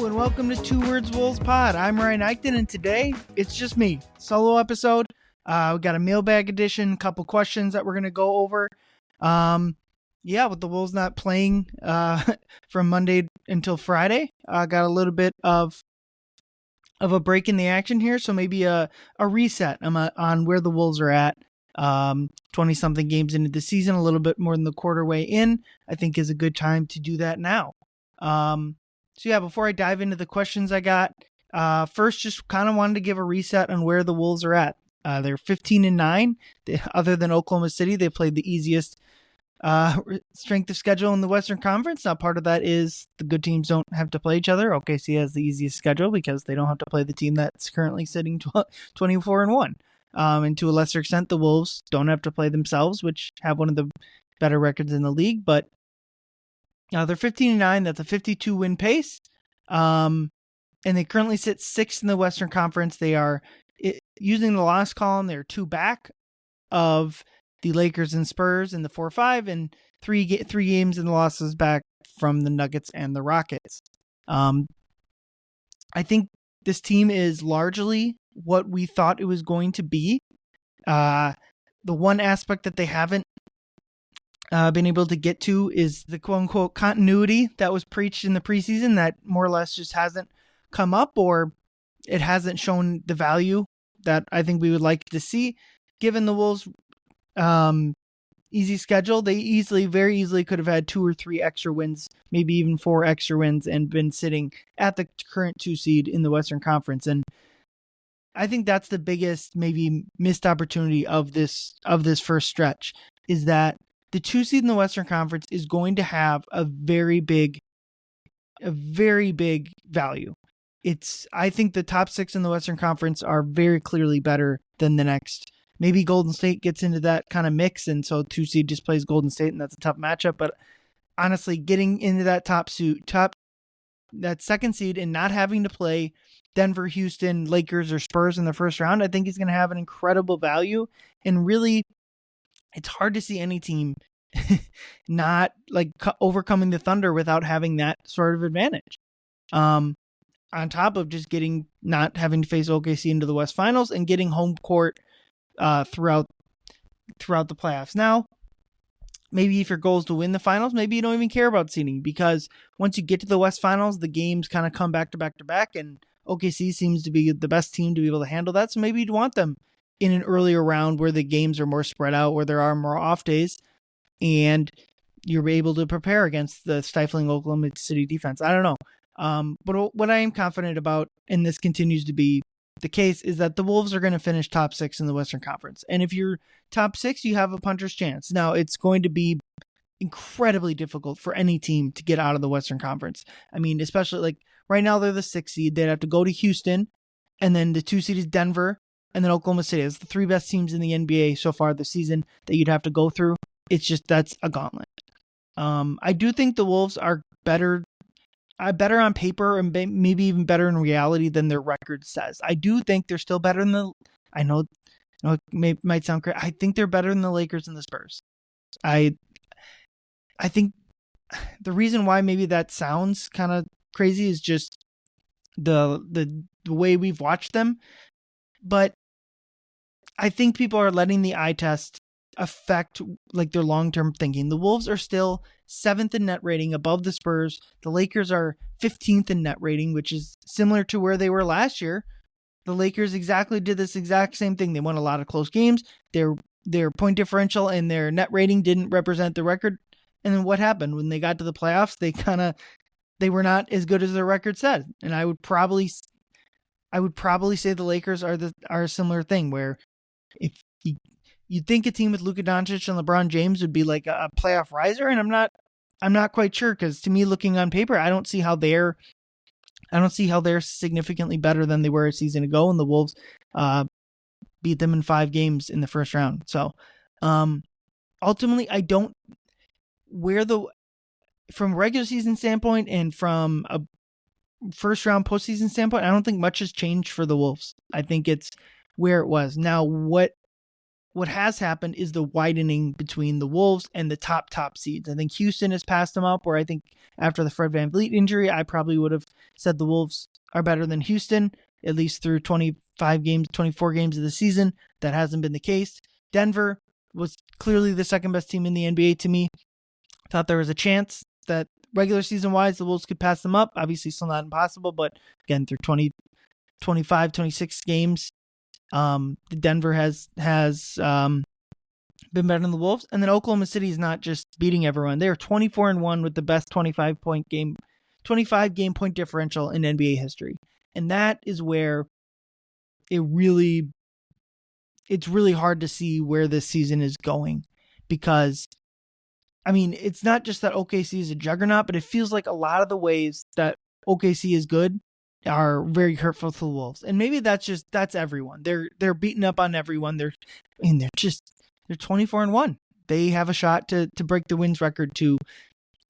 and welcome to Two Words Wolves Pod. I'm Ryan Eichten, and today it's just me. Solo episode. We got a mailbag edition, couple questions that we're going to go over. With the Wolves not playing from Monday until Friday, got a little bit of a break in the action here, so maybe a reset on where the Wolves are at. 20-something games into the season, a little bit more than the quarter way in, I think is a good time to do that now. Before I dive into the questions I got, first just kind of wanted to give a reset on where the Wolves are at. They're 15-9. Other than Oklahoma City, they played the easiest strength of schedule in the Western Conference. Now, part of that is the good teams don't have to play each other. OKC has the easiest schedule because they don't have to play the team that's currently sitting 24-1. And to a lesser extent, the Wolves don't have to play themselves, which have one of the better records in the league. But they're 15-9. That's a 52-win pace. And they currently sit sixth in the Western Conference. They are, using the loss column, they're two back of the Lakers and Spurs in the 4-5, and three games in the losses back from the Nuggets and the Rockets. I think this team is largely what we thought it was going to be. The one aspect that they haven't been able to get to is the quote-unquote continuity that was preached in the preseason that more or less just hasn't come up, or it hasn't shown the value that I think we would like to see. Given the Wolves' easy schedule, they very easily could have had 2 or 3 extra wins, maybe even 4 extra wins, and been sitting at the current 2 seed in the Western Conference. And I think that's the biggest maybe missed opportunity of this first stretch, is that the 2 seed in the Western Conference is going to have a very big value. I think the top 6 in the Western Conference are very clearly better than the next. Maybe Golden State gets into that kind of mix, and so 2 seed just plays Golden State, and that's a tough matchup. But honestly, getting into that that second seed and not having to play Denver, Houston, Lakers, or Spurs in the first round, I think is going to have an incredible value. And really, it's hard to see any team not like overcoming the Thunder without having that sort of advantage. On top of just not having to face OKC into the West Finals and getting home court throughout the playoffs. Now, maybe if your goal is to win the finals, maybe you don't even care about seeding, because once you get to the West Finals, the games kind of come back to back to back, and OKC seems to be the best team to be able to handle that. So maybe you'd want them in an earlier round where the games are more spread out, where there are more off days, and you're able to prepare against the stifling Oklahoma City defense. I don't know. But what I am confident about, and this continues to be the case, is that the Wolves are going to finish top 6 in the Western Conference. And if you're top 6, you have a puncher's chance. Now, it's going to be incredibly difficult for any team to get out of the Western Conference. I mean, especially like right now, they're the 6th seed. They'd have to go to Houston, and then the 2 seed is Denver, and then Oklahoma City. It's the 3 best teams in the NBA so far this season that you'd have to go through. It's just, that's a gauntlet. I do think the Wolves are better on paper, and maybe even better in reality than their record says. I do think they're still better than I know it might sound crazy. I think they're better than the Lakers and the Spurs. I think the reason why maybe that sounds kind of crazy is just the way we've watched them. But I think people are letting the eye test affect like their long-term thinking. The Wolves are still 7th in net rating, above the Spurs. The Lakers are 15th in net rating, which is similar to where they were last year. The Lakers did this exact same thing. They won a lot of close games. Their point differential and their net rating didn't represent the record. And then what happened when they got to the playoffs? They were not as good as their record said. And I would probably say the Lakers are a similar thing, where if you'd think a team with Luka Doncic and LeBron James would be like a playoff riser, and I'm not quite sure, because to me, looking on paper, I don't see how they're significantly better than they were a season ago, and the Wolves beat them in 5 games in the first round. So ultimately, from a regular season standpoint and from a first round postseason standpoint, I don't think much has changed for the Wolves. I think it's where it was. Now, what has happened is the widening between the Wolves and the top seeds. I think Houston has passed them up, where I think after the Fred VanVleet injury, I probably would have said the Wolves are better than Houston, at least through 25 games, 24 games of the season. That hasn't been the case. Denver was clearly the second best team in the NBA to me. Thought there was a chance that regular season wise, the Wolves could pass them up. Obviously still not impossible, but again, through 20, 25, 26 games, Denver has been better than the Wolves. And then Oklahoma City is not just beating everyone. They are 24-1 with the best 25 game point differential in NBA history. And that is where it's really hard to see where this season is going, because I mean, it's not just that OKC is a juggernaut, but it feels like a lot of the ways that OKC is good are very hurtful to the Wolves. And maybe that's everyone. They're beating up on everyone. They're 24-1. They have a shot to break the wins record, to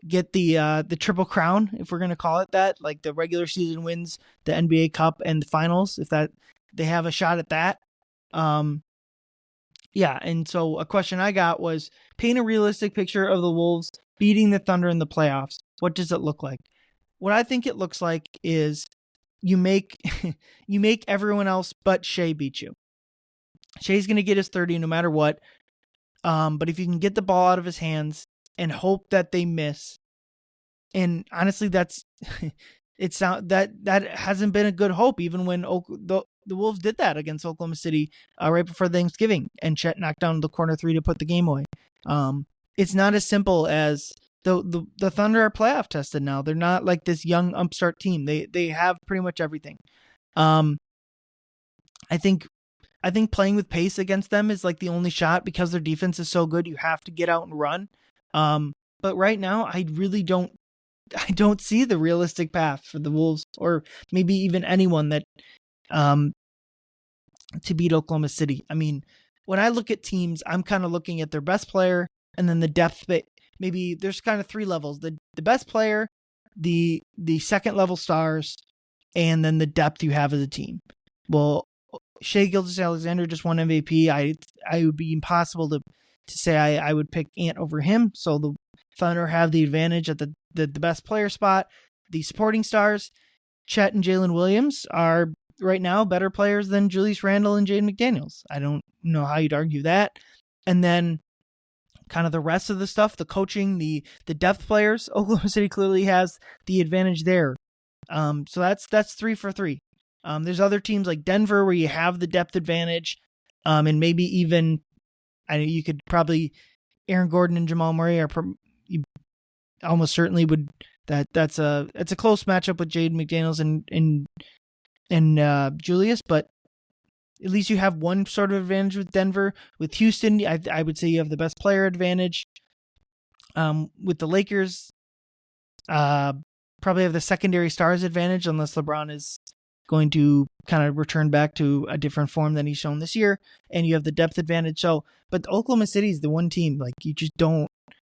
get the Triple Crown, if we're going to call it that, like the regular season wins, the NBA Cup, and the finals, if that they have a shot at that. Yeah, and so a question I got was, paint a realistic picture of the Wolves beating the Thunder in the playoffs. What does it look like? What I think it looks like is you make everyone else but Shea beat you. Shea's going to get his 30 no matter what. But if you can get the ball out of his hands and hope that they miss, and honestly, that hasn't been a good hope, even when the Wolves did that against Oklahoma City right before Thanksgiving, and Chet knocked down the corner three to put the game away. It's not as simple as the Thunder are playoff tested now. They're not like this young upstart team. They have pretty much everything. I think playing with pace against them is like the only shot, because their defense is so good. You have to get out and run. But right now, I don't see the realistic path for the Wolves, or maybe even anyone, that to beat Oklahoma City. I mean, when I look at teams, I'm kind of looking at their best player and then the depth. But maybe there's kind of three levels: the best player, the second level stars, and then the depth you have as a team. Well, Shai Gilgeous-Alexander just won MVP. I would be impossible to say I would pick Ant over him. So the Thunder have the advantage at the best player spot. The supporting stars, Chet and Jalen Williams, are right now better players than Julius Randle and Jaden McDaniels. I don't know how you'd argue that. And then kind of the rest of the stuff, the coaching, the depth players, Oklahoma City clearly has the advantage there. So that's 3 for 3. There's other teams like Denver where you have the depth advantage, and maybe even you could probably Aaron Gordon and Jamal Murray you almost certainly would. It's a close matchup with Jaden McDaniels and Julius, but at least you have one sort of advantage with Denver. With Houston, I would say you have the best player advantage. With the Lakers, probably have the secondary stars advantage, unless LeBron is going to kind of return back to a different form than he's shown this year, and you have the depth advantage. So, but Oklahoma City is the one team, like, you just don't.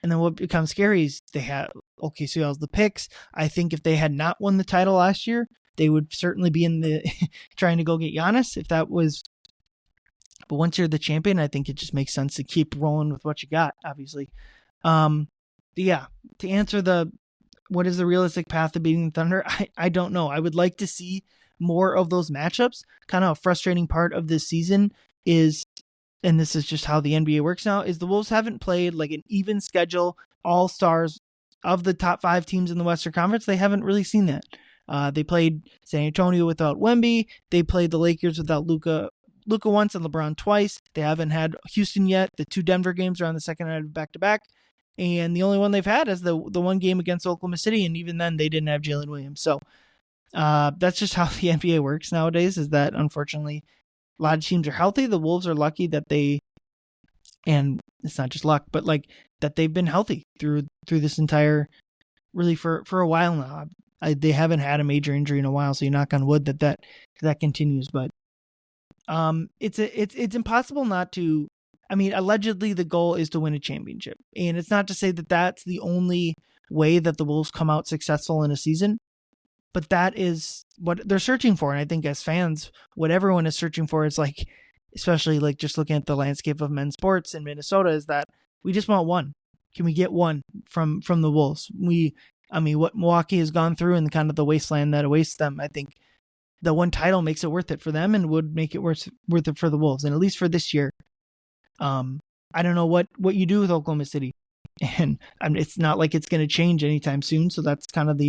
And then what becomes scary is they have OKC has the picks. I think if they had not won the title last year, they would certainly be in the trying to go get Giannis if that was. But once you're the champion, I think it just makes sense to keep rolling with what you got, obviously. Yeah, to answer what is the realistic path to beating the Thunder, I don't know. I would like to see more of those matchups. Kind of a frustrating part of this season is, and this is just how the NBA works now, is the Wolves haven't played like an even schedule, all stars of the top 5 teams in the Western Conference. They haven't really seen that. They played San Antonio without Wemby. They played the Lakers without Luka once and LeBron twice. They haven't had Houston yet. The 2 Denver games are on the second night of back-to-back. And the only one they've had is the one game against Oklahoma City, and even then they didn't have Jalen Williams. So that's just how the NBA works nowadays, is that unfortunately a lot of teams are healthy. The Wolves are lucky that and it's not just luck, but like that they've been healthy through this entire, really for a while now. They haven't had a major injury in a while, so you knock on wood that continues. But it's impossible not to. I mean, allegedly the goal is to win a championship, and it's not to say that that's the only way that the Wolves come out successful in a season, but that is what they're searching for. And I think as fans, what everyone is searching for is, like, especially like just looking at the landscape of men's sports in Minnesota, is that we just want one. Can we get one from the Wolves? We I mean, what Milwaukee has gone through and kind of the wasteland that awaits them, I think the one title makes it worth it for them and would make it worth it for the Wolves. And at least for this year, I don't know what you do with Oklahoma City. And it's not like it's going to change anytime soon. So that's kind of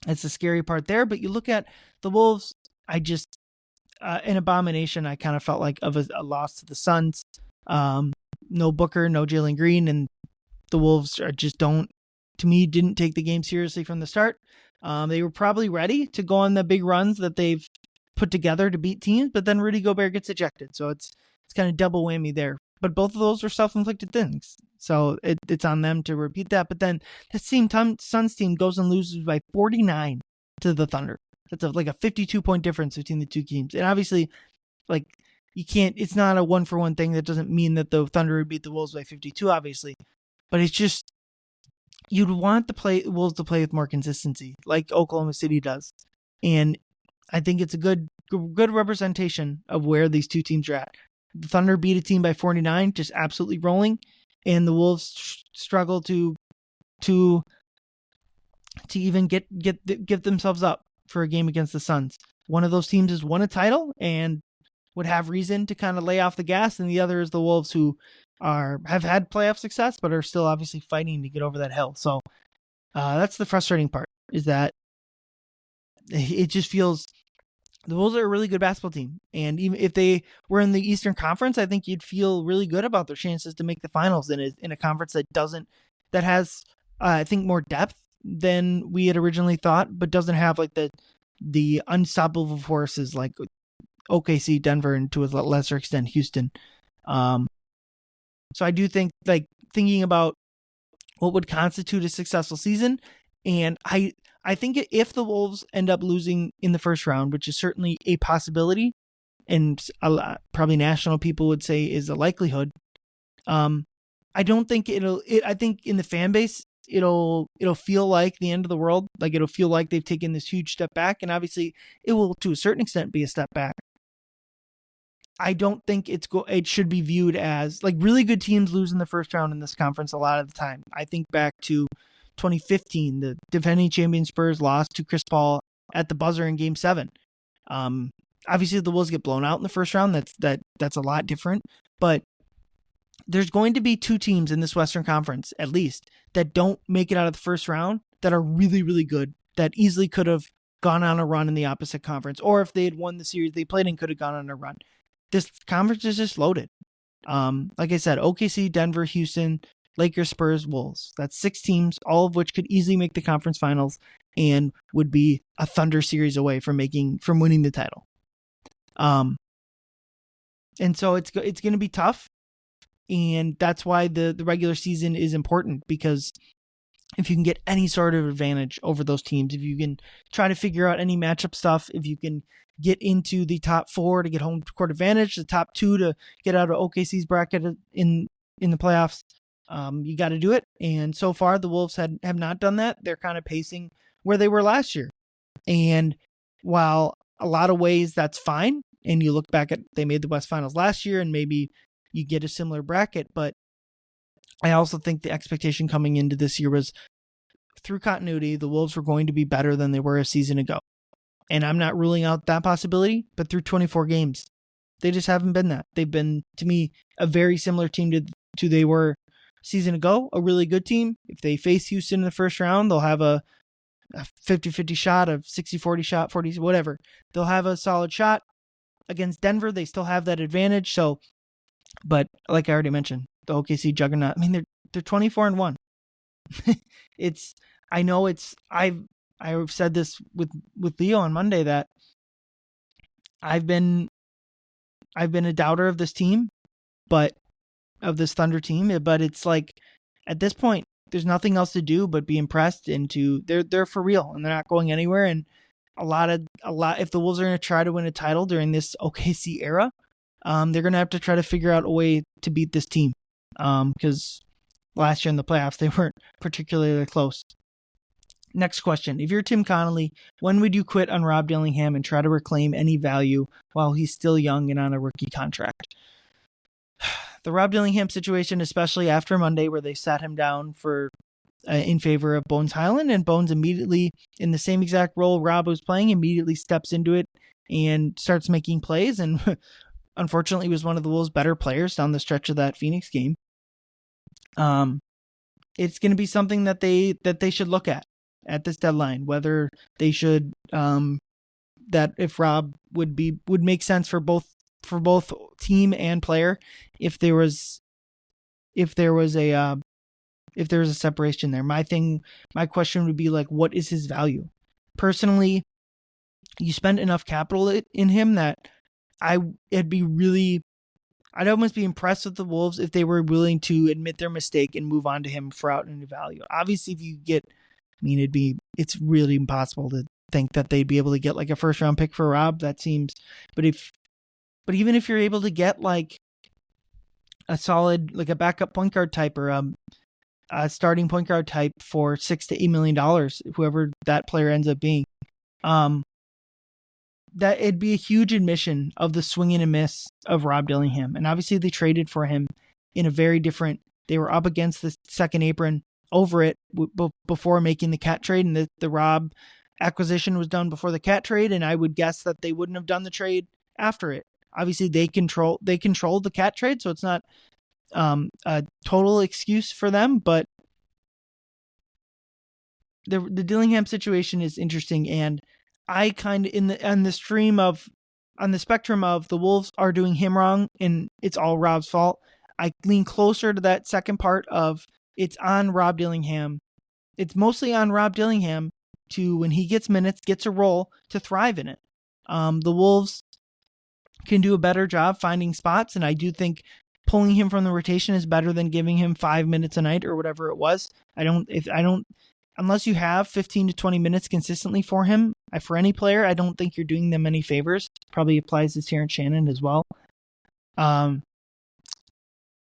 that's the scary part there. But you look at the Wolves, an abomination. I kind of felt like of a loss to the Suns. No Booker, no Jalen Green, and the Wolves didn't take the game seriously from the start. They were probably ready to go on the big runs that they've put together to beat teams, but then Rudy Gobert gets ejected. So it's kind of double whammy there. But both of those are self-inflicted things. So it's on them to repeat that. But then the same time, Suns team goes and loses by 49 to the Thunder. That's like a 52-point difference between the two teams. And obviously, like, it's not a one-for-one thing. That doesn't mean that the Thunder would beat the Wolves by 52, obviously. But it's just, you'd want the Wolves to play with more consistency, like Oklahoma City does. And I think it's a good representation of where these two teams are at. The Thunder beat a team by 49, just absolutely rolling, and the Wolves struggle to even get themselves up for a game against the Suns. One of those teams has won a title and would have reason to kind of lay off the gas, and the other is the Wolves, who have had playoff success but are still obviously fighting to get over that hill. So that's the frustrating part, is that it just feels the Wolves are a really good basketball team. And even if they were in the Eastern Conference, I think you'd feel really good about their chances to make the finals in a conference that has, I think, more depth than we had originally thought, but doesn't have like the unstoppable forces like OKC, Denver, and to a lesser extent, Houston. So I do think, like, thinking about what would constitute a successful season, and I think if the Wolves end up losing in the first round, which is certainly a possibility, and probably national people would say is a likelihood, I don't think I think in the fan base, it'll feel like the end of the world. Like, it'll feel like they've taken this huge step back, and obviously it will, to a certain extent, be a step back. I don't think it should be viewed as, like, really good teams lose in the first round in this conference a lot of the time. I think back to 2015, the defending champion Spurs lost to Chris Paul at the buzzer in Game 7. Obviously, the Wolves get blown out in the first round. That's a lot different. But there's going to be two teams in this Western Conference, at least, that don't make it out of the first round that are really, really good, that easily could have gone on a run in the opposite conference. Or if they had won the series they played in, could have gone on a run. This conference is just loaded. Like I said, OKC, Denver, Houston, Lakers, Spurs, Wolves. That's 6 teams, all of which could easily make the conference finals and would be a Thunder series away from winning the title. And so it's going to be tough, and that's why the regular season is important, because if you can get any sort of advantage over those teams, if you can try to figure out any matchup stuff, if you can get into the top 4 to get home court advantage, the top 2 to get out of OKC's bracket in the playoffs, you got to do it. And so far, the Wolves have not done that. They're kind of pacing where they were last year. And while a lot of ways that's fine, and you look back at, they made the West Finals last year, and maybe you get a similar bracket, but I also think the expectation coming into this year was, through continuity, the Wolves were going to be better than they were a season ago. And I'm not ruling out that possibility, but through 24 games, they just haven't been that. They've been, to me, a very similar team to they were a season ago, a really good team. If they face Houston in the first round, they'll have a 50-50 shot, a 60-40 shot, 40, whatever. They'll have a solid shot. Against Denver, they still have that advantage. So, but like I already mentioned, the OKC juggernaut, I mean, they're 24-1. I've said this with Leo on Monday, that I've been a doubter of this team, but of this Thunder team, but it's like, at this point, there's nothing else to do but be impressed, and they're for real, and they're not going anywhere. And a lot, if the Wolves are going to try to win a title during this OKC era, they're going to have to try to figure out a way to beat this team. Because last year in the playoffs, they weren't particularly close. Next question. If you're Tim Connelly, when would you quit on Rob Dillingham and try to reclaim any value while he's still young and on a rookie contract? The Rob Dillingham situation, especially after Monday, where they sat him down for in favor of Bones Highland, and Bones immediately, in the same exact role Rob was playing, immediately steps into it and starts making plays, and unfortunately was one of the Wolves' better players down the stretch of that Phoenix game. It's going to be something that they should look at this deadline, whether they should that if Rob would make sense for both team and player if there was a separation there. My question would be like, what is his value? Personally, you spend enough capital in him that I'd almost be impressed with the Wolves if they were willing to admit their mistake and move on to him for out any value. Obviously, if you get, it's really impossible to think that they'd be able to get like a first round pick for Rob. That seems, but even if you're able to get like a solid, like a backup point guard type or a starting point guard type for $6 to $8 million, whoever that player ends up being, that it'd be a huge admission of the swing and a miss of Rob Dillingham. And obviously they traded for him in a very different, they were up against the second apron over it before making the Cat trade, and the Rob acquisition was done before the Cat trade, and I would guess that they wouldn't have done the trade after it. Obviously they controlled the Cat trade, so it's not a total excuse for them, but the Dillingham situation is interesting, and I kind of on the spectrum of the Wolves are doing him wrong and it's all Rob's fault. I lean closer to that second part of it's on Rob Dillingham. It's mostly on Rob Dillingham to, when he gets minutes, gets a role, to thrive in it. The Wolves can do a better job finding spots, and I do think pulling him from the rotation is better than giving him 5 minutes a night or whatever it was. Unless you have 15 to 20 minutes consistently for him, for any player, I don't think you're doing them any favors. Probably applies to Terrence Shannon as well.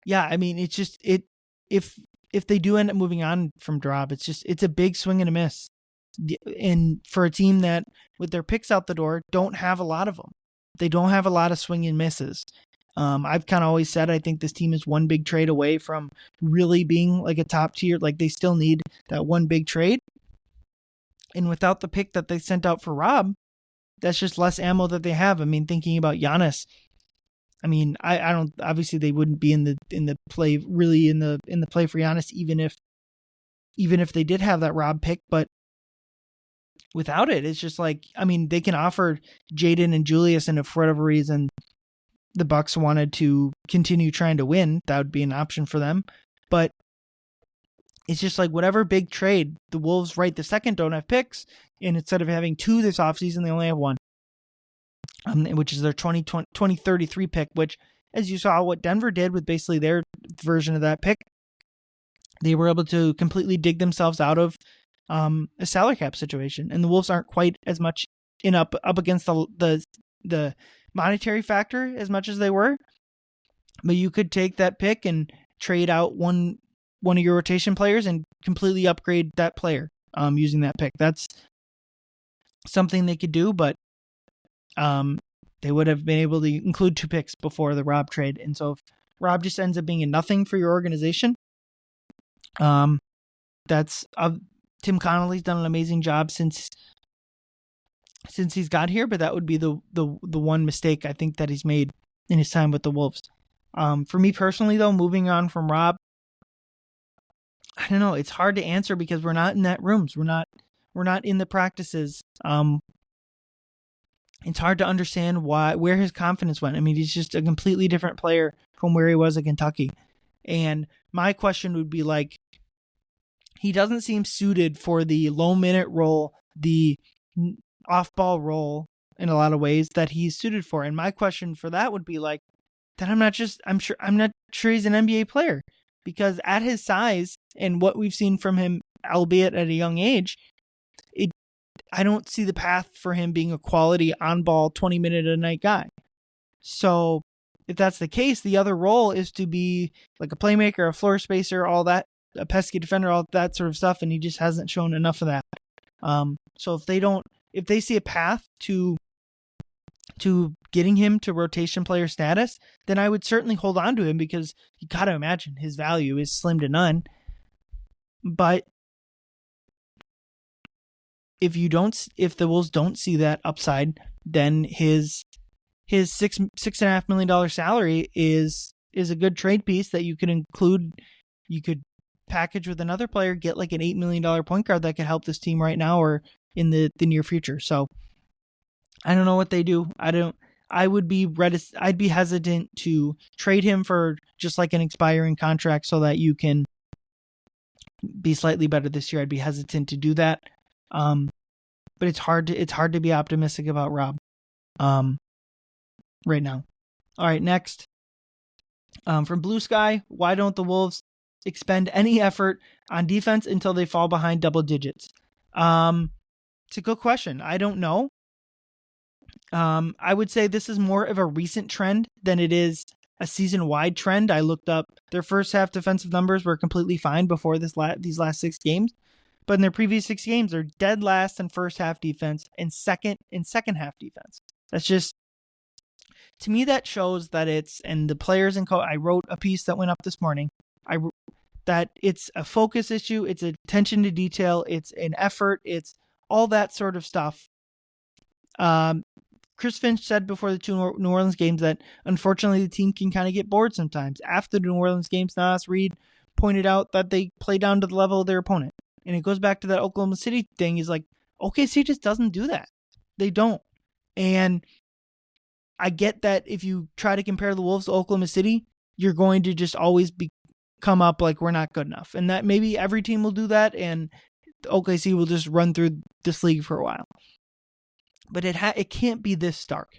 It's just if they do end up moving on from Rob, it's a big swing and a miss. And for a team that, with their picks out the door, don't have a lot of them. They don't have a lot of swing and misses. I've kind of always said I think this team is one big trade away from really being like a top tier. Like, they still need that one big trade. And without the pick that they sent out for Rob, that's just less ammo that they have. Thinking about Giannis, I don't, obviously they wouldn't be in the play for Giannis, even if they did have that Rob pick, but without it, it's just like, they can offer Jaden and Julius, and if for whatever reason the Bucks wanted to continue trying to win, that would be an option for them. But it's just like, whatever big trade, the Wolves right this second don't have picks, and instead of having 2 this offseason, they only have 1, which is their 2033 pick, which, as you saw what Denver did with basically their version of that pick, they were able to completely dig themselves out of a salary cap situation. And the Wolves aren't quite as much up against the monetary factor as much as they were, but you could take that pick and trade out one of your rotation players and completely upgrade that player using that pick. That's something they could do, but they would have been able to include 2 picks before the Rob trade. And so if Rob just ends up being a nothing for your organization, that's Tim Connelly's done an amazing job since he's got here, but that would be the one mistake I think that he's made in his time with the Wolves. For me personally, though, moving on from Rob, I don't know. It's hard to answer because we're not in that rooms. We're not in the practices. It's hard to understand where his confidence went. He's just a completely different player from where he was at Kentucky. And my question would be like, he doesn't seem suited for the low minute role, the off-ball role in a lot of ways that he's suited for. And my question for that would be like, then I'm not sure he's an NBA player, because at his size and what we've seen from him, albeit at a young age, I don't see the path for him being a quality on-ball 20-minute-a-night guy. So if that's the case, the other role is to be like a playmaker, a floor spacer, all that, a pesky defender, all that sort of stuff, and he just hasn't shown enough of that. So if they see a path to getting him to rotation player status, then I would certainly hold on to him, because you got to imagine his value is slim to none. But if the Wolves don't see that upside, then his $6.5 million salary is a good trade piece that you could include. You could package with another player, get like an $8 million point guard that could help this team right now or in the near future. So I don't know what they do. I'd be hesitant to trade him for just like an expiring contract so that you can be slightly better this year. I'd be hesitant to do that. But it's hard to be optimistic about Rob right now. All right, next. From Blue Sky, why don't the Wolves expend any effort on defense until they fall behind double digits? It's a good question. I don't know. I would say this is more of a recent trend than it is a season-wide trend. I looked up their first half defensive numbers were completely fine before these last 6 games. But in their previous 6 games, they're dead last in first half defense and second in second half defense. That's just, to me, that shows that and the players and I wrote a piece that went up this morning. That it's a focus issue, it's attention to detail, it's an effort, it's all that sort of stuff. Chris Finch said before the 2 New Orleans games that unfortunately the team can kind of get bored sometimes. After the New Orleans games, Nas Reed pointed out that they play down to the level of their opponent. And it goes back to that Oklahoma City thing. He's like, OKC just doesn't do that. They don't. And I get that if you try to compare the Wolves to Oklahoma City, you're going to just always come up like we're not good enough. And that maybe every team will do that, and OKC will just run through this league for a while. But it can't be this stark.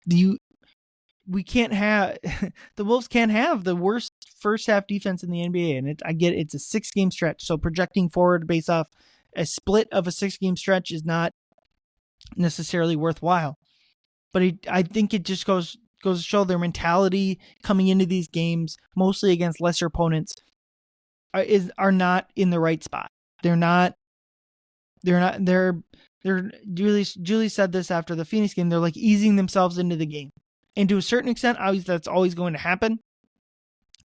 We can't have the Wolves can't have the worst first half defense in the NBA, and I get it's a 6-game stretch, so projecting forward based off a split of a 6-game stretch is not necessarily worthwhile. But I think it just goes to show their mentality coming into these games, mostly against lesser opponents, are not in the right spot. Julie said this after the Phoenix game. They're like easing themselves into the game. And to a certain extent, that's always going to happen.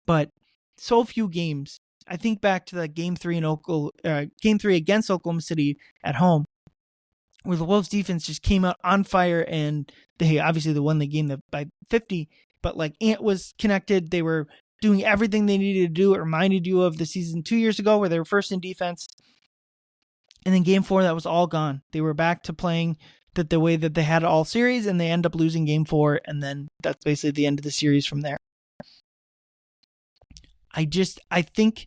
But so few games. I think back to the game 3 against Oklahoma City at home, where the Wolves defense just came out on fire, and they won the game by 50. But like Ant was connected, they were doing everything they needed to do. It reminded you of the season 2 years ago where they were first in defense. And then game 4, that was all gone. They were back to playing the way that they had all series, and they end up losing game 4, and then that's basically the end of the series from there. I think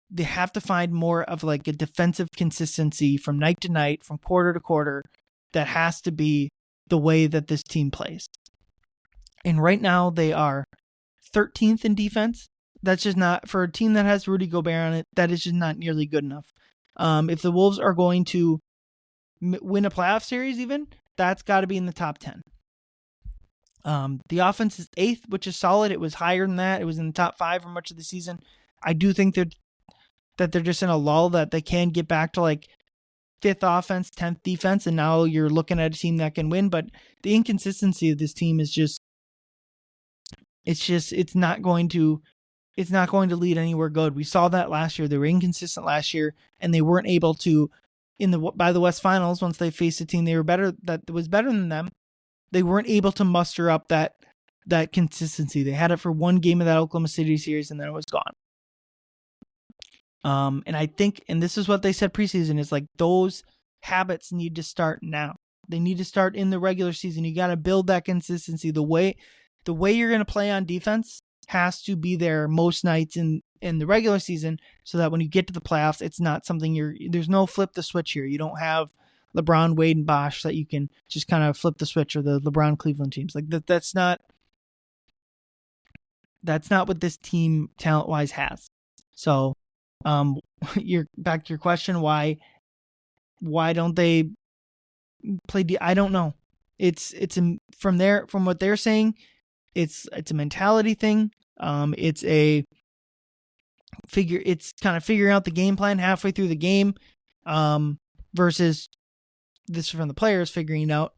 they have to find more of like a defensive consistency from night to night, from quarter to quarter. That has to be the way that this team plays. And right now they are 13th in defense. That's just not, for a team that has Rudy Gobert on it, that is just not nearly good enough. If the Wolves are going to win a playoff series even, that's got to be in the top 10. The offense is 8th, which is solid. It was higher than that. It was in the top 5 for much of the season. I do think that they're just in a lull, that they can get back to like 5th offense, 10th defense, and now you're looking at a team that can win. But the inconsistency of this team is it's not going to lead anywhere good. We saw that last year. They were inconsistent last year, and they weren't able to, by the West Finals, once they faced a team that was better than them, they weren't able to muster up that consistency. They had it for one game of that Oklahoma City series, and then it was gone. And I think, and this is what they said preseason, is like those habits need to start now. They need to start in the regular season. You got to build that consistency. The way you're going to play on defense has to be there most nights in the regular season, so that when you get to the playoffs, it's not something there's no flip the switch here. You don't have LeBron, Wade, and Bosh that you can just kind of flip the switch, or the LeBron Cleveland teams. Like that's not what this team talent wise has. So, you're back to your question. Why don't they play? I don't know. From what they're saying, it's a mentality thing. It's kind of figuring out the game plan halfway through the game, versus this from the players figuring out,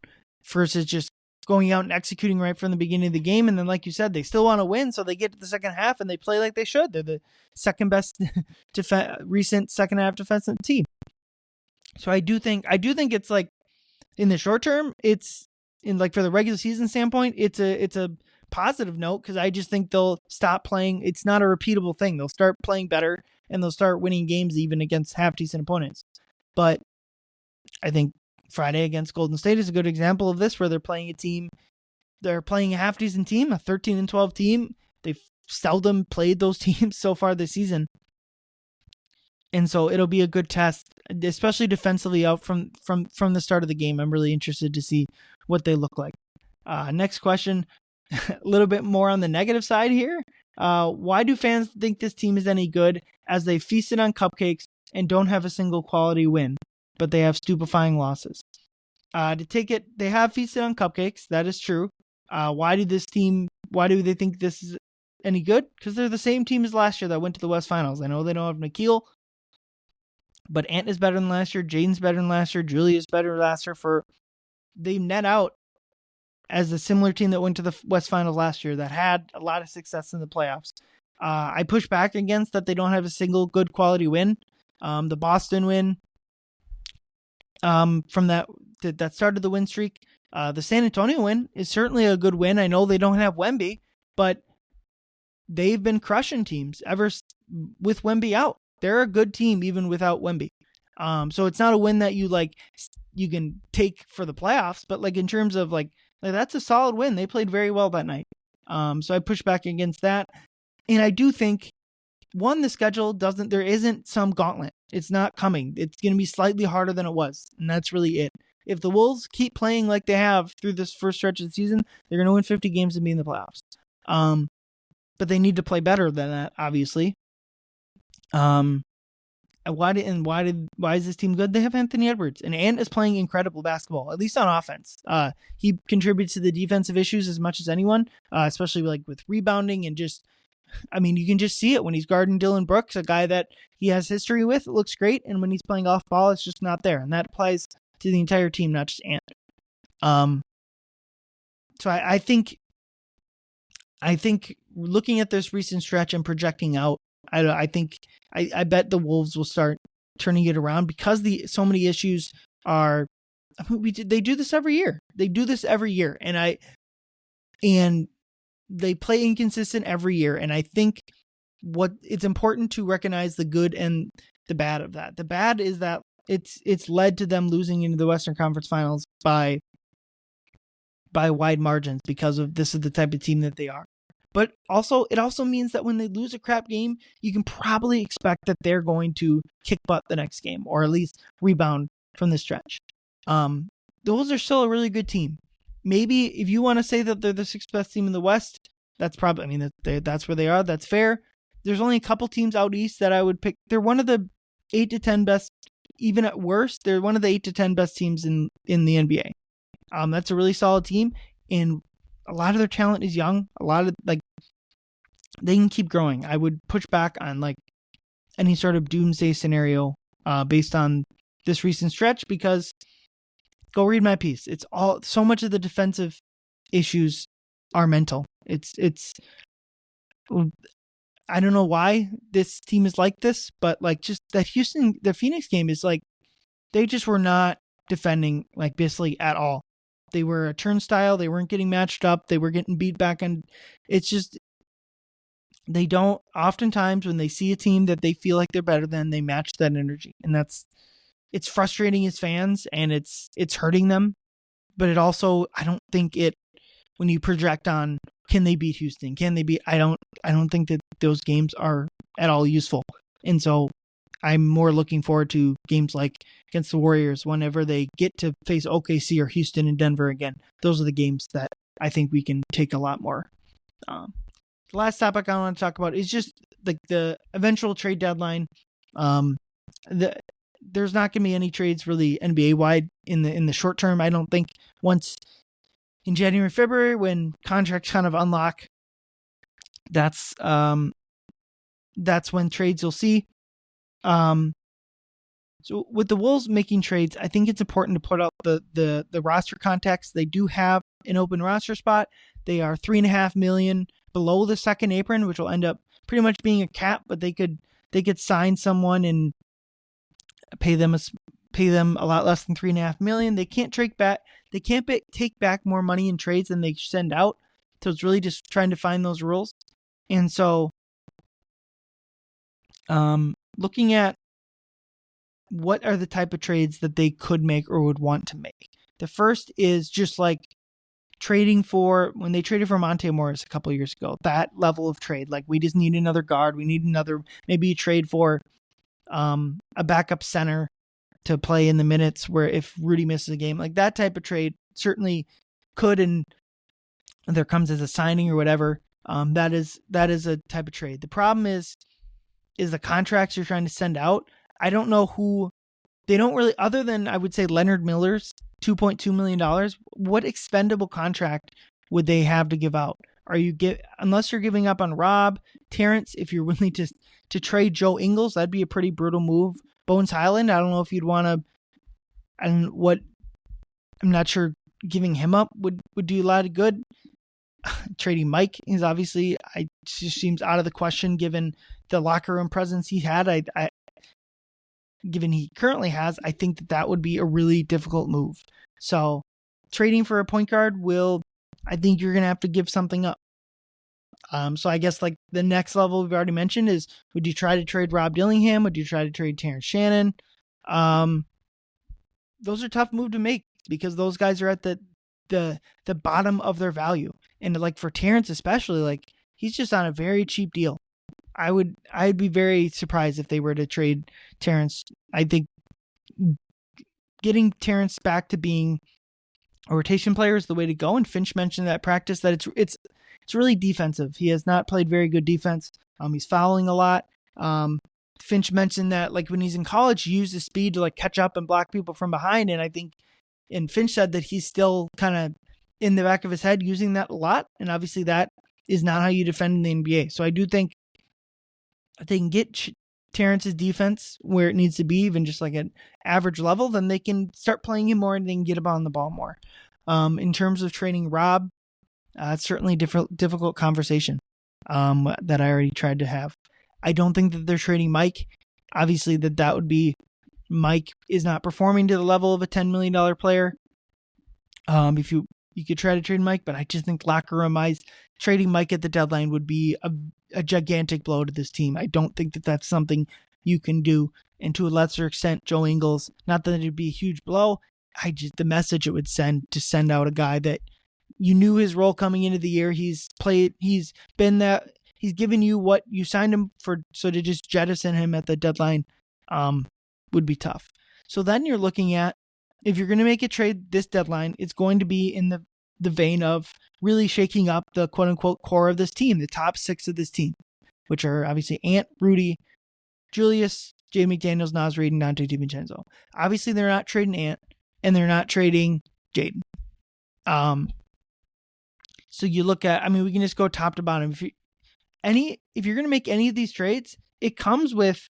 versus just going out and executing right from the beginning of the game. And then, like you said, they still want to win, so they get to the second half and they play like they should. They're the second best recent second half defensive team. So I do think it's like in the short term, it's in like for the regular season standpoint, it's a positive note because I just think they'll stop playing. It's not a repeatable thing. They'll start playing better and they'll start winning games even against half decent opponents. But I think Friday against Golden State is a good example of this, where they're playing a team. They're playing a half decent team, a 13-12 team. They've seldom played those teams so far this season. And so it'll be a good test, especially defensively out from the start of the game. I'm really interested to see what they look like. Next question, a little bit more on the negative side here. Why do fans think this team is any good as they feasted on cupcakes and don't have a single quality win, but they have stupefying losses? They have feasted on cupcakes. That is true. Why do they think this is any good? Because they're the same team as last year that went to the West Finals. I know they don't have Nikhil, but Ant is better than last year. Jaden's better than last year. Julie is better than last year. They net out as a similar team that went to the West Finals last year that had a lot of success in the playoffs. I push back against that they don't have a single good quality win. The Boston win from that started the win streak. The San Antonio win is certainly a good win. I know they don't have Wemby, but they've been crushing teams ever with Wemby out. They're a good team even without Wemby. So it's not a win that you can take for the playoffs, but like in terms of like that's a solid win. They played very well that night. So I push back against that. And I do think the schedule there isn't some gauntlet. It's not coming. It's going to be slightly harder than it was. And that's really it. If the Wolves keep playing like they have through this first stretch of the season, they're going to win 50 games and be in the playoffs. But they need to play better than that, obviously. Why is this team good? They have Anthony Edwards, and Ant is playing incredible basketball, at least on offense. He contributes to the defensive issues as much as anyone, especially like with rebounding and just, I mean, you can just see it when he's guarding Dylan Brooks, a guy that he has history with. It looks great, and when he's playing off ball, it's just not there, and that applies to the entire team, not just Ant. So I think looking at this recent stretch and projecting out, I bet the Wolves will start turning it around because so many issues are. They do this every year. And they play inconsistent every year. And I think it's important to recognize the good and the bad of that. The bad is that it's led to them losing into the Western Conference Finals by wide margins because of this is the type of team that they are. But it also means that when they lose a crap game, you can probably expect that they're going to kick butt the next game or at least rebound from the stretch. Those are still a really good team. Maybe if you want to say that they're the sixth best team in the West, that's probably, that's where they are. That's fair. There's only a couple teams out east that I would pick. They're one of the 8 to 10 best, even at worst, they're one of the 8 to 10 best teams in the NBA. That's a really solid team. And a lot of their talent is young. A lot of they can keep growing. I would push back on any sort of doomsday scenario based on this recent stretch because go read my piece. It's so much of the defensive issues are mental. It's I don't know why this team is like this, but just that the Phoenix game is they just were not defending Bisley at all. They were a turnstile. They weren't getting matched up. They were getting beat back. And it's just, they don't, oftentimes when they see a team that they feel like they're better than, they match that energy. And it's frustrating as fans and it's hurting them. But it also, I don't think when you project on, can they beat Houston? I don't think that those games are at all useful. And so I'm more looking forward to games like against the Warriors whenever they get to face OKC or Houston and Denver again. Those are the games that I think we can take a lot more. The last topic I want to talk about is just the eventual trade deadline. There's not going to be any trades really NBA wide in the short term. I don't think once in January, February, when contracts kind of unlock, that's when trades you'll see. So with the Wolves making trades, I think it's important to put out the roster context. They do have an open roster spot. They are $3.5 million below the second apron, which will end up pretty much being a cap, but they could sign someone and pay them pay them a lot less than $3.5 million. They can't take back. They can't take back more money in trades than they send out. So it's really just trying to find those rules. And so, looking at what are the type of trades that they could make or would want to make. The first is just like trading for, when they traded for Monte Morris a couple years ago, that level of trade. Like, we just need another guard. We need another, maybe you trade for a backup center to play in the minutes where if Rudy misses a game, like that type of trade certainly could, and there comes as a signing or whatever. That is a type of trade. The problem is the contracts you're trying to send out. I don't know who, they don't really, other than I would say Leonard Miller's $2.2 million, what expendable contract would they have to give out? Unless you're giving up on Rob, Terrence, if you're willing to trade Joe Ingles, that'd be a pretty brutal move. Bones Highland, I don't know if you'd want to, I'm not sure giving him up would do a lot of good. Trading Mike is obviously, just seems out of the question given the locker room presence he had. Given he currently has, I think that would be a really difficult move. So trading for a point guard I think you're going to have to give something up. So I guess like the next level we've already mentioned is, would you try to trade Rob Dillingham? Would you try to trade Terrence Shannon? Those are tough moves to make because those guys are at the bottom of their value. And like for Terrence especially, like he's just on a very cheap deal. I'd be very surprised if they were to trade Terrence. I think getting Terrence back to being a rotation player is the way to go. And Finch mentioned that practice that it's really defensive. He has not played very good defense. He's fouling a lot. Finch mentioned that like when he's in college, he used his speed to like catch up and block people from behind. And Finch said that he's still kind of in the back of his head using that a lot. And obviously that is not how you defend in the NBA. So I do think if they can get Terrence's defense where it needs to be, even just like an average level, then they can start playing him more and they can get him on the ball more. In terms of trading Rob, it's certainly a difficult conversation that I already tried to have. I don't think that they're trading Mike. Obviously that would be, Mike is not performing to the level of a $10 million player. If you could try to trade Mike, but I just think locker room wise, trading Mike at the deadline would be a gigantic blow to this team. I don't think that that's something you can do. And to a lesser extent, Joe Ingles, not that it'd be a huge blow. The message it would send to send out a guy that you knew his role coming into the year. He's given you what you signed him for. So to just jettison him at the deadline, would be tough. So then you're looking at, if you're going to make a trade this deadline, it's going to be in the vein of really shaking up the quote unquote core of this team, the top six of this team, which are obviously Ant, Rudy, Julius, Jay McDaniels, Naz Reid, and Dante DiVincenzo. Obviously they're not trading Ant and they're not trading Jaden. So you look at, we can just go top to bottom. If you're going to make any of these trades, it comes with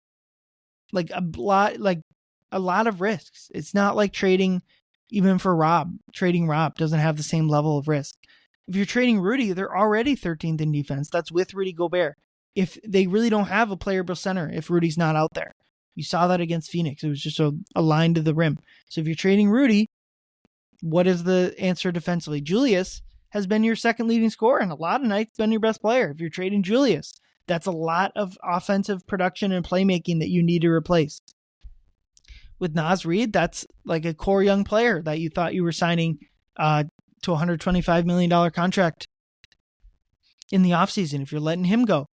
like a lot of risks. It's not like trading even for Rob. Trading Rob doesn't have the same level of risk. If you're trading Rudy, they're already 13th in defense. That's with Rudy Gobert. If they really don't have a playable center, if Rudy's not out there, you saw that against Phoenix. It was just a line to the rim. So if you're trading Rudy, what is the answer defensively? Julius has been your second leading scorer and a lot of nights been your best player. If you're trading Julius, that's a lot of offensive production and playmaking that you need to replace. With Naz Reid, that's like a core young player that you thought you were signing to a $125 million contract in the offseason. If you're letting him go,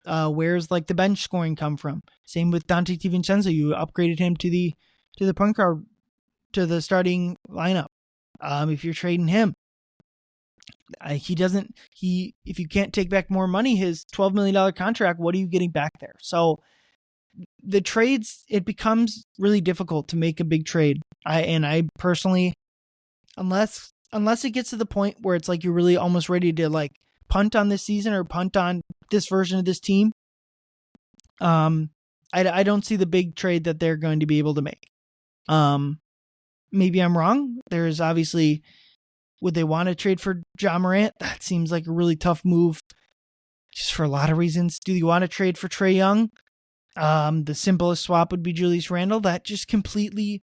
where's like the bench scoring come from? Same with Dante DiVincenzo. You upgraded him to the point guard, to the starting lineup. If you're trading him, if you can't take back more money, his $12 million contract, what are you getting back there? So the trades, it becomes really difficult to make a big trade. I personally, unless it gets to the point where it's like you're really almost ready to like punt on this season or punt on this version of this team, I don't see the big trade that they're going to be able to make. Maybe I'm wrong. There's obviously, would they want to trade for Ja Morant? That seems like a really tough move just for a lot of reasons. Do you want to trade for Trae Young? The simplest swap would be Julius Randle. That just completely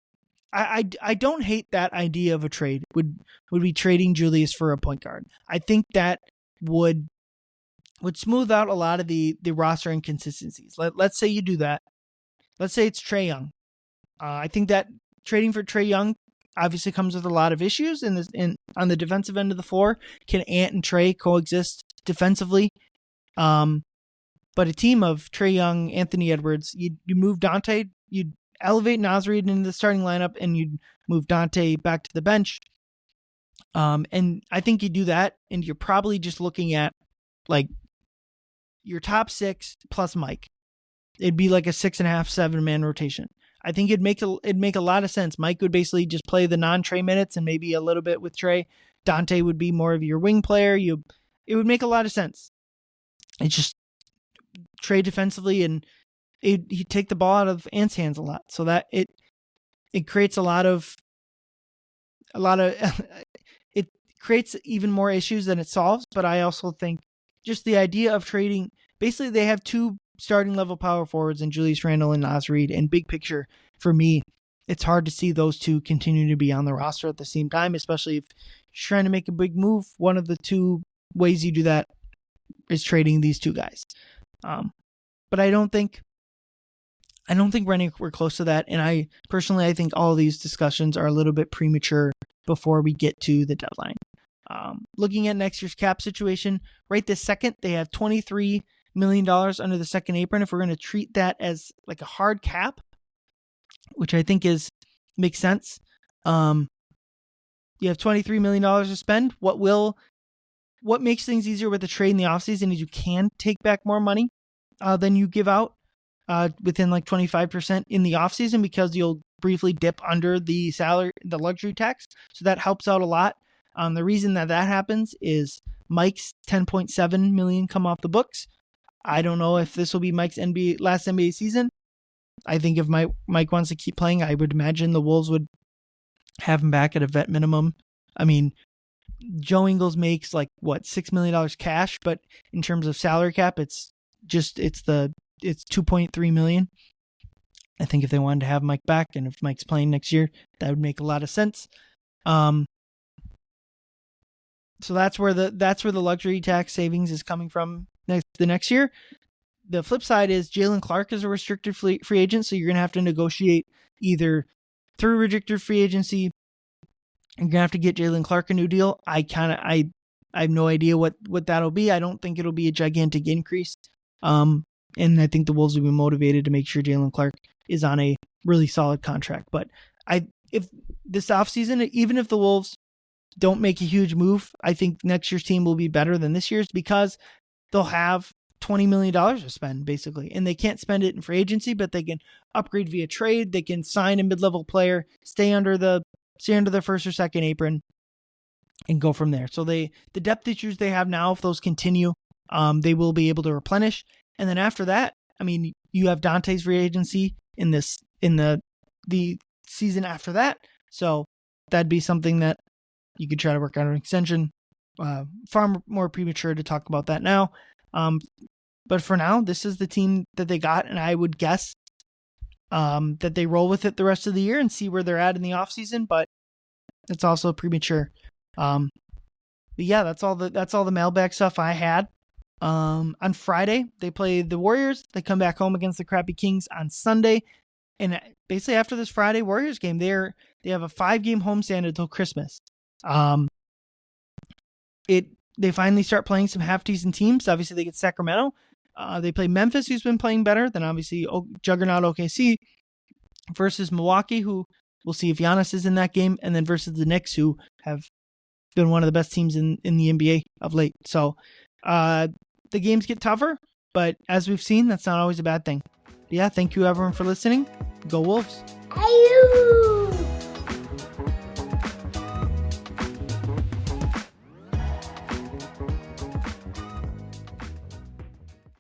I don't hate that idea of a trade. Would be trading Julius for a point guard. I think that would smooth out a lot of the roster inconsistencies. Let's say you do that. Let's say it's Trae Young. I think that trading for Trae Young obviously comes with a lot of issues on the defensive end of the floor. Can Ant and Trae coexist defensively? But a team of Trae Young, Anthony Edwards, you move Dante, you'd elevate Naz Reid into the starting lineup, and you'd move Dante back to the bench. And I think you do that, and you're probably just looking at like your top 6 plus Mike. It'd be like a 6.5, 7-man rotation. I think it'd make a lot of sense. Mike would basically just play the non-Trae minutes and maybe a little bit with Trae. Dante would be more of your wing player. It would make a lot of sense. It's just Trae defensively, and he'd take the ball out of Ant's hands a lot, so that it creates a lot of it creates even more issues than it solves. But I also think just the idea of trading, basically they have 2 starting level power forwards in Julius Randle and Naz Reid, and big picture for me, it's hard to see those 2 continue to be on the roster at the same time, especially if you're trying to make a big move. One of the 2 ways you do that is trading these 2 guys. But I don't think we're close to that. And I think all of these discussions are a little bit premature before we get to the deadline. Looking at next year's cap situation, right this second, they have $23 million under the second apron. If we're going to treat that as like a hard cap, which I think makes sense. You have $23 million to spend. What makes things easier with the trade in the offseason is you can take back more money than you give out within like 25% in the offseason, because you'll briefly dip under the luxury tax. So that helps out a lot. The reason that happens is Mike's $10.7 million come off the books. I don't know if this will be Mike's last NBA season. I think if Mike wants to keep playing, I would imagine the Wolves would have him back at a vet minimum. I mean, Joe Ingles makes like $6 million cash, but in terms of salary cap, it's 2.3 million. I think if they wanted to have Mike back, and if Mike's playing next year, that would make a lot of sense. So that's where the luxury tax savings is coming from the next year. The flip side is Jalen Clark is a restricted free agent, so you're going to have to negotiate either through restricted free agency. You're going to have to get Jalen Clark a new deal. I have no idea what that'll be. I don't think it'll be a gigantic increase. And I think the Wolves will be motivated to make sure Jalen Clark is on a really solid contract. But if this offseason, even if the Wolves don't make a huge move, I think next year's team will be better than this year's, because they'll have $20 million to spend, basically. And they can't spend it in free agency, but they can upgrade via trade. They can sign a mid-level player, stay under the first or second apron, and go from there. So the depth issues they have now, if those continue, they will be able to replenish. And then after that, I mean, you have Dante's free agency in the season after that. So that'd be something that you could try to work out an extension. Far more premature to talk about that now. But for now, this is the team that they got, and I would guess that they roll with it the rest of the year and see where they're at in the offseason, but it's also premature. But yeah, that's all the mailbag stuff I had. On Friday, they play the Warriors. They come back home against the crappy Kings on Sunday. And basically after this Friday Warriors game, they have a 5-game homestand until Christmas. They finally start playing some half-decent teams. Obviously, they get Sacramento. They play Memphis, who's been playing better than obviously juggernaut OKC, versus Milwaukee, who we'll see if Giannis is in that game, and then versus the Knicks, who have been one of the best teams in the NBA of late. So the games get tougher, but as we've seen, that's not always a bad thing. But yeah, thank you everyone for listening. Go Wolves. Hey, you.